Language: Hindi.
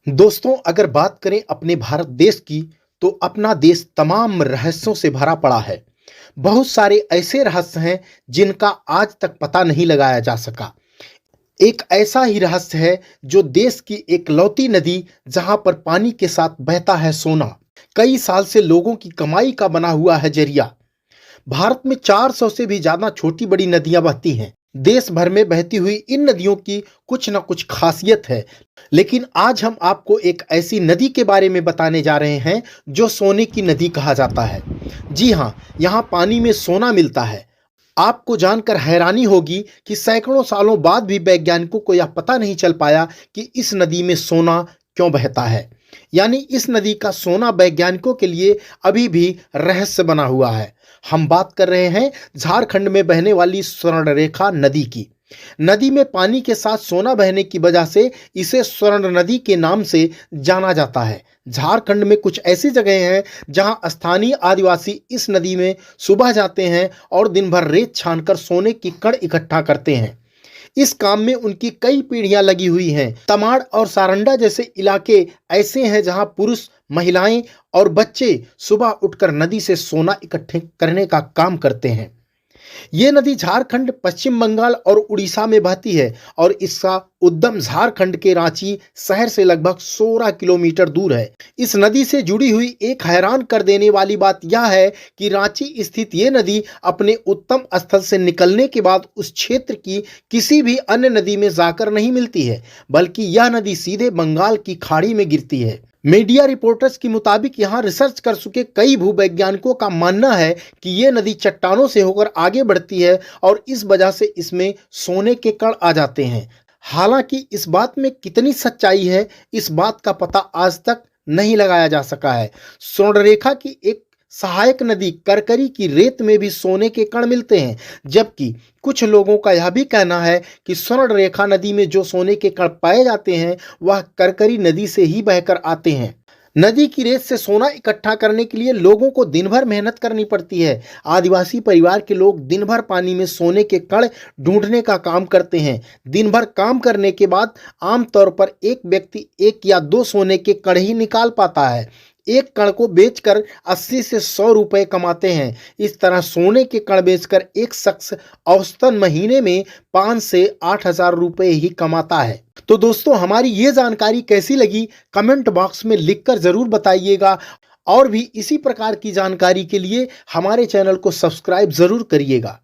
दोस्तों, अगर बात करें अपने भारत देश की, तो अपना देश तमाम रहस्यों से भरा पड़ा है। बहुत सारे ऐसे रहस्य हैं जिनका आज तक पता नहीं लगाया जा सका। एक ऐसा ही रहस्य है जो देश की एकलौती नदी जहां पर पानी के साथ बहता है सोना, कई साल से लोगों की कमाई का बना हुआ है जरिया। भारत में 400 से भी ज्यादा छोटी बड़ी नदियां बहती हैं। देश भर में बहती हुई इन नदियों की कुछ न कुछ खासियत है। लेकिन आज हम आपको एक ऐसी नदी के बारे में बताने जा रहे हैं जो सोने की नदी कहा जाता है। जी हाँ, यहाँ पानी में सोना मिलता है। आपको जानकर हैरानी होगी कि सैकड़ों सालों बाद भी वैज्ञानिकों को यह पता नहीं चल पाया कि इस नदी में सोना क्यों बहता है। यानी इस नदी का सोना वैज्ञानिकों के लिए अभी भी रहस्य बना हुआ है। हम बात कर रहे हैं झारखंड में बहने वाली स्वर्णरेखा नदी की। नदी में पानी के साथ सोना बहने की वजह से इसे स्वर्ण नदी के नाम से जाना जाता है। झारखंड में कुछ ऐसी जगह हैं जहां स्थानीय आदिवासी इस नदी में सुबह जाते हैं और दिन भर रेत छानकर सोने की कण इकट्ठा करते हैं। इस काम में उनकी कई पीढ़ियां लगी हुई हैं। तमाड़ और सारंडा जैसे इलाके ऐसे हैं जहां पुरुष, महिलाएं और बच्चे सुबह उठकर नदी से सोना इकट्ठे करने का काम करते हैं। ये नदी झारखंड, पश्चिम बंगाल और उड़ीसा में बहती है और इसका उद्गम झारखंड के रांची शहर से लगभग 16 किलोमीटर दूर है। इस नदी से जुड़ी हुई एक हैरान कर देने वाली बात यह है कि रांची स्थित ये नदी अपने उत्तम स्थल से निकलने के बाद उस क्षेत्र की किसी भी अन्य नदी में जाकर नहीं मिलती है, बल्कि यह नदी सीधे बंगाल की खाड़ी में गिरती है। मीडिया रिपोर्टर्स के मुताबिक यहाँ रिसर्च कर चुके कई भूवैज्ञानिकों का मानना है कि ये नदी चट्टानों से होकर आगे बढ़ती है और इस वजह से इसमें सोने के कण आ जाते हैं। हालांकि इस बात में कितनी सच्चाई है, इस बात का पता आज तक नहीं लगाया जा सका है। स्वर्णरेखा की एक सहायक नदी करकरी की रेत में भी सोने के कण मिलते हैं, जबकि कुछ लोगों का यह भी कहना है कि स्वर्णरेखा नदी में जो सोने के कण पाए जाते हैं वह करकरी नदी से ही बहकर आते हैं। नदी की रेत से सोना इकट्ठा करने के लिए लोगों को दिन भर मेहनत करनी पड़ती है। आदिवासी परिवार के लोग दिन भर पानी में सोने के कण ढूंढने का काम करते हैं। दिन भर काम करने के बाद आमतौर पर एक व्यक्ति 1 या 2 सोने के कण ही निकाल पाता है। एक कण को बेचकर 80 से 100 रुपए कमाते हैं। इस तरह सोने के कण बेचकर एक शख्स औसतन महीने में 5 से 8 हजार रुपए ही कमाता है। तो दोस्तों, हमारी ये जानकारी कैसी लगी कमेंट बॉक्स में लिखकर जरूर बताइएगा और भी इसी प्रकार की जानकारी के लिए हमारे चैनल को सब्सक्राइब जरूर करिएगा।